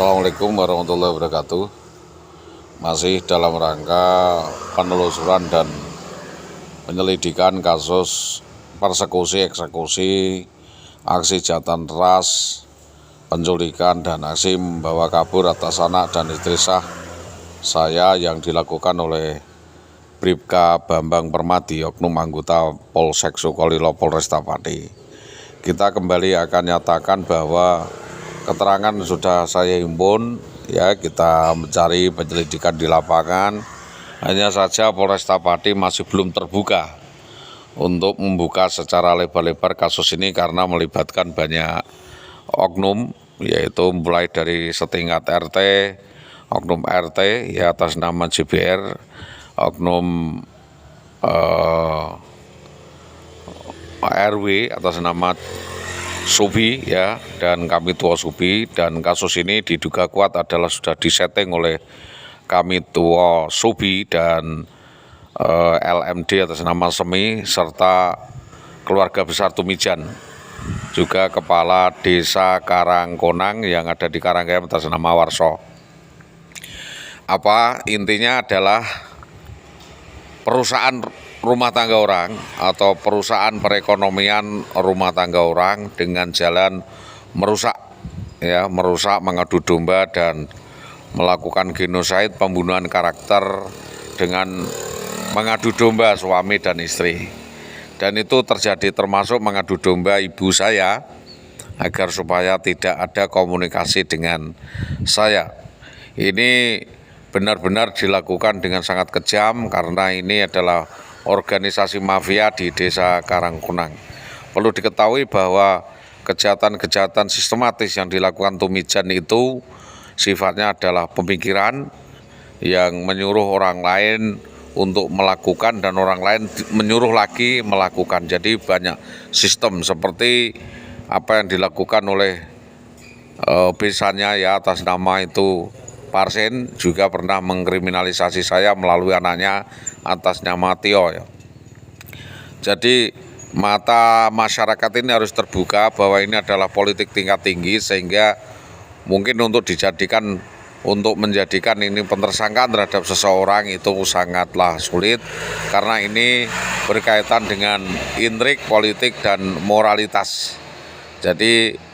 Assalamualaikum warahmatullahi wabarakatuh. Masih dalam rangka penelusuran dan penyelidikan kasus persekusi, eksekusi, aksi jahatan ras, penculikan dan aksi membawa kabur atas anak dan istri sah saya yang dilakukan oleh Bribka Bambang Permadi, oknum anggota Polsek Sukolilo Polresta Pati. Kita kembali akan nyatakan bahwa keterangan sudah saya himpun, ya, kita mencari penyelidikan di lapangan. Hanya saja Polresta Pati masih belum terbuka untuk membuka secara lebar-lebar kasus ini karena melibatkan banyak oknum, yaitu mulai dari setingkat RT, oknum RT ya atas nama JBR, oknum RW atas nama Subi ya, dan kami tua Subi, dan kasus ini diduga kuat adalah sudah disetting oleh kami tua Subi dan LMD atas nama Semi serta keluarga besar Tumijan, juga kepala desa Karangkonang yang ada di Karanggayam atas nama Warso. Apa intinya adalah perusahaan rumah tangga orang atau perusahaan perekonomian rumah tangga orang dengan jalan merusak, ya, merusak, mengadu domba dan melakukan genosida, pembunuhan karakter dengan mengadu domba suami dan istri. Dan itu terjadi termasuk mengadu domba ibu saya agar supaya tidak ada komunikasi dengan saya. Ini benar-benar dilakukan dengan sangat kejam karena ini adalah organisasi mafia di desa Karangkonang. Perlu diketahui bahwa kejahatan-kejahatan sistematis yang dilakukan Tumijan itu sifatnya adalah pemikiran yang menyuruh orang lain untuk melakukan dan orang lain menyuruh lagi melakukan. Jadi banyak sistem seperti apa yang dilakukan oleh besannya ya atas nama itu Parsen, juga pernah mengkriminalisasi saya melalui anaknya atas nama Tio ya. Jadi mata masyarakat ini harus terbuka bahwa ini adalah politik tingkat tinggi, sehingga mungkin untuk menjadikan ini pentersangkaan terhadap seseorang itu sangatlah sulit karena ini berkaitan dengan intrik politik dan moralitas. Jadi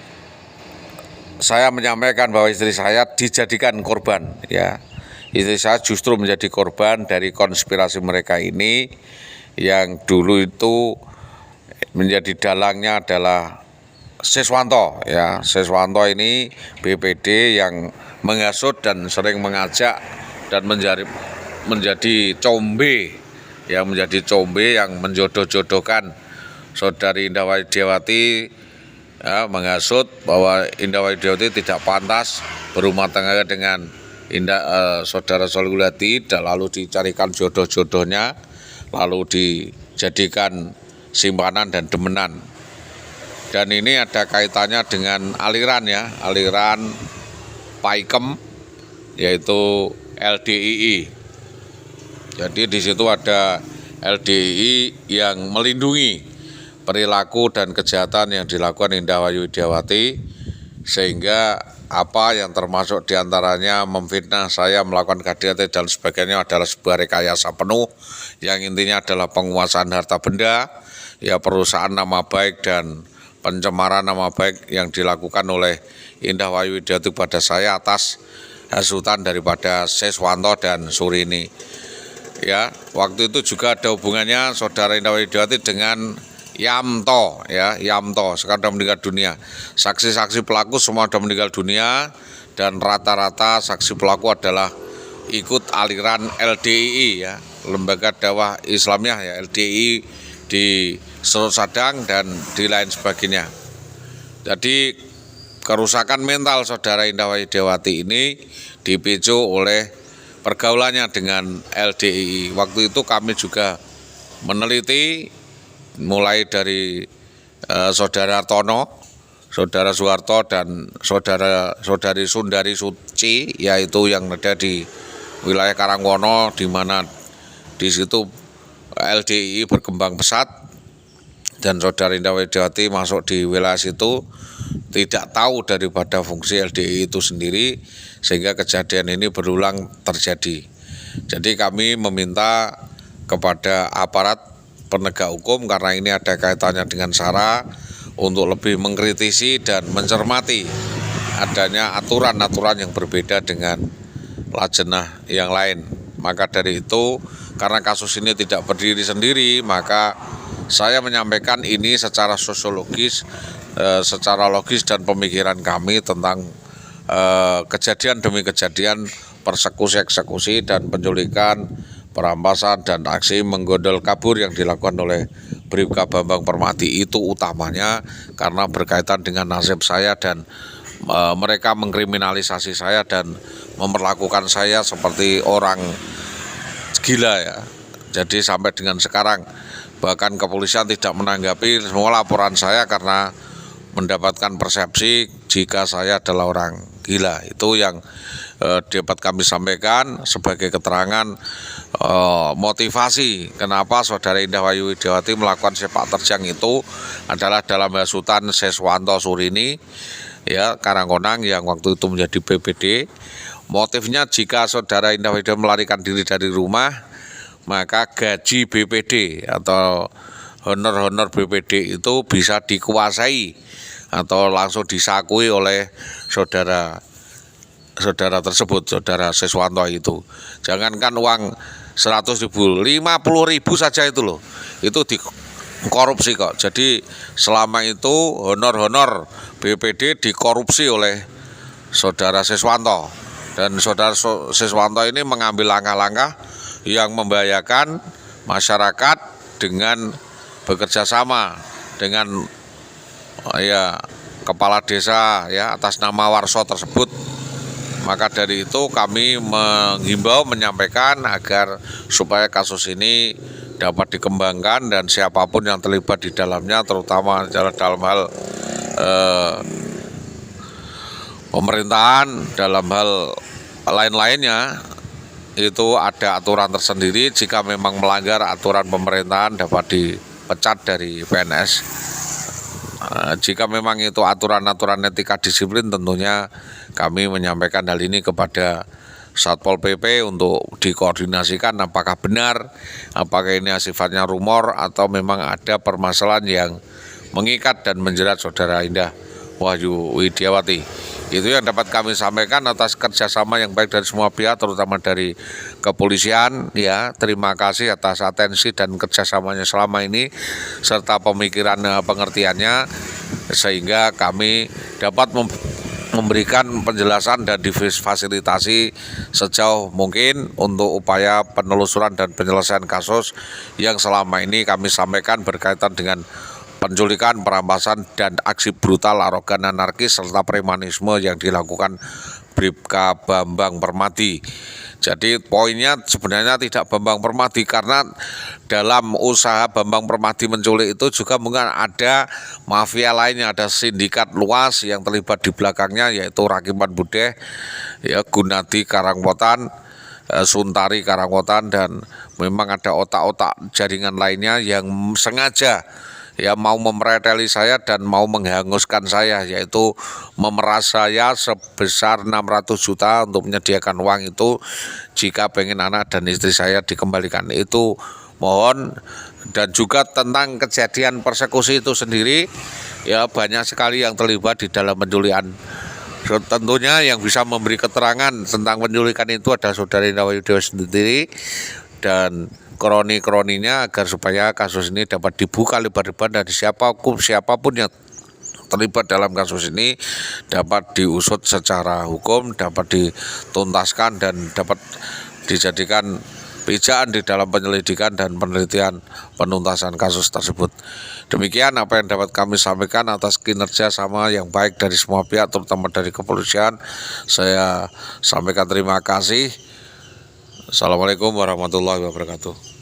saya menyampaikan bahwa istri saya dijadikan korban, ya. Istri saya justru menjadi korban dari konspirasi mereka ini, yang dulu itu menjadi dalangnya adalah Siswanto, ya. Siswanto ini BPD yang menghasut dan sering mengajak dan menjadi combe, ya, menjadi combe yang menjodoh-jodohkan saudari Indah Widiawati, ya, menghasut bahwa Indah Widiawati tidak pantas berumah tangga dengan saudara Solihulati, dan lalu dicarikan jodoh-jodohnya, lalu dijadikan simpanan dan demenan. Dan ini ada kaitannya dengan aliran, ya, aliran Paikem, yaitu LDII. Jadi di situ ada LDII yang melindungi perilaku dan kejahatan yang dilakukan Indah Widiawati, sehingga apa yang termasuk diantaranya memfitnah saya, melakukan KDRT dan sebagainya adalah sebuah rekayasa penuh yang intinya adalah penguasaan harta benda, ya, perusahaan nama baik dan pencemaran nama baik yang dilakukan oleh Indah Widiawati pada saya atas hasutan daripada Siswanto dan Surini. Ya, waktu itu juga ada hubungannya saudara Indah Widiawati dengan Yamto, ya, Yamto sekarang sudah meninggal dunia. Saksi-saksi pelaku semua sudah meninggal dunia, dan rata-rata saksi pelaku adalah ikut aliran LDII, ya, Lembaga Dakwah Islamiyah, ya, LDII di Serut Sadang dan di lain sebagainya. Jadi kerusakan mental saudara Indah Widiawati ini dipicu oleh pergaulannya dengan LDII. Waktu itu kami juga meneliti mulai dari saudara Tono, saudara Soeharto, dan saudari Sundari Suci, yaitu yang ada di wilayah Karangwono, di mana di situ LDII berkembang pesat, dan saudara Indah Widiawati masuk di wilayah situ. tidak tahu daripada fungsi LDI itu sendiri, sehingga kejadian ini berulang terjadi. Jadi kami meminta kepada aparat penegak hukum, karena ini ada kaitannya dengan SARA, untuk lebih mengkritisi dan mencermati adanya aturan-aturan yang berbeda dengan Lajnah yang lain. Maka dari itu, karena kasus ini tidak berdiri sendiri, maka saya menyampaikan ini secara sosiologis, secara logis dan pemikiran kami tentang kejadian demi kejadian persekusi-eksekusi dan penculikan, perampasan dan aksi menggondol kabur yang dilakukan oleh Bribka Bambang Permati. Itu utamanya karena berkaitan dengan nasib saya, dan mereka mengkriminalisasi saya dan memperlakukan saya seperti orang gila ya. Jadi sampai dengan sekarang bahkan kepolisian tidak menanggapi semua laporan saya karena mendapatkan persepsi jika saya adalah orang gila. Itu yang dapat kami sampaikan sebagai keterangan motivasi kenapa Saudara Indah Wayu Widiawati melakukan sepak terjang itu adalah dalam hasutan Seswanto Surini, ya, Karangkonang, yang waktu itu menjadi BPD. Motifnya, jika Saudara Indah Wayu melarikan diri dari rumah, maka gaji BPD atau honor-honor BPD itu bisa dikuasai atau langsung disakui oleh saudara tersebut, Saudara Seswanto itu. Jangankan uang 100.000, 50.000 saja itu loh, itu dikorupsi kok. Jadi selama itu honor-honor BPD dikorupsi oleh Saudara Seswanto, dan Saudara Seswanto ini mengambil langkah-langkah yang membahayakan masyarakat dengan bekerja sama dengan kepala desa ya atas nama Warso tersebut. Maka dari itu kami menghimbau, menyampaikan agar supaya kasus ini dapat dikembangkan, dan siapapun yang terlibat di dalamnya, terutama dalam hal pemerintahan, dalam hal lain-lainnya, itu ada aturan tersendiri. Jika memang melanggar aturan pemerintahan dapat dipecat dari PNS. Jika memang itu aturan-aturan etika disiplin, tentunya kami menyampaikan hal ini kepada Satpol PP untuk dikoordinasikan apakah benar, apakah ini sifatnya rumor atau memang ada permasalahan yang mengikat dan menjerat Saudara Indah Wayu Widiawati. Itu yang dapat kami sampaikan atas kerjasama yang baik dari semua pihak, terutama dari kepolisian. Ya, terima kasih atas atensi dan kerjasamanya selama ini, serta pemikiran pengertiannya, sehingga kami dapat memberikan penjelasan dan difasilitasi sejauh mungkin untuk upaya penelusuran dan penyelesaian kasus yang selama ini kami sampaikan berkaitan dengan penculikan, perampasan, dan aksi brutal, arogan, anarkis, serta premanisme yang dilakukan Bribka Bambang Permati. Jadi poinnya sebenarnya tidak Bambang Permati, karena dalam usaha Bambang Permati menculik itu juga mungkin ada mafia lainnya, ada sindikat luas yang terlibat di belakangnya, yaitu Rakiman Budeh, ya, Gunadi Karangwotan, Suntari Karangwotan, dan memang ada otak-otak jaringan lainnya yang sengaja mau memereteli saya dan mau menghanguskan saya, yaitu memeras saya sebesar 600 juta untuk menyediakan uang itu jika pengen anak dan istri saya dikembalikan. Itu mohon. Dan juga tentang kejadian persekusi itu sendiri, ya, banyak sekali yang terlibat di dalam penculikan. Tentunya yang bisa memberi keterangan tentang penculikan itu adalah Saudara Indah Wayu Widiawati sendiri dan kroni-kroninya, agar supaya kasus ini dapat dibuka lebar-lebar dari siapapun yang terlibat dalam kasus ini dapat diusut secara hukum, dapat dituntaskan, dan dapat dijadikan pijakan di dalam penyelidikan dan penelitian penuntasan kasus tersebut. Demikian apa yang dapat kami sampaikan atas kinerja sama yang baik dari semua pihak, terutama dari kepolisian. Saya sampaikan terima kasih. Assalamualaikum warahmatullahi wabarakatuh.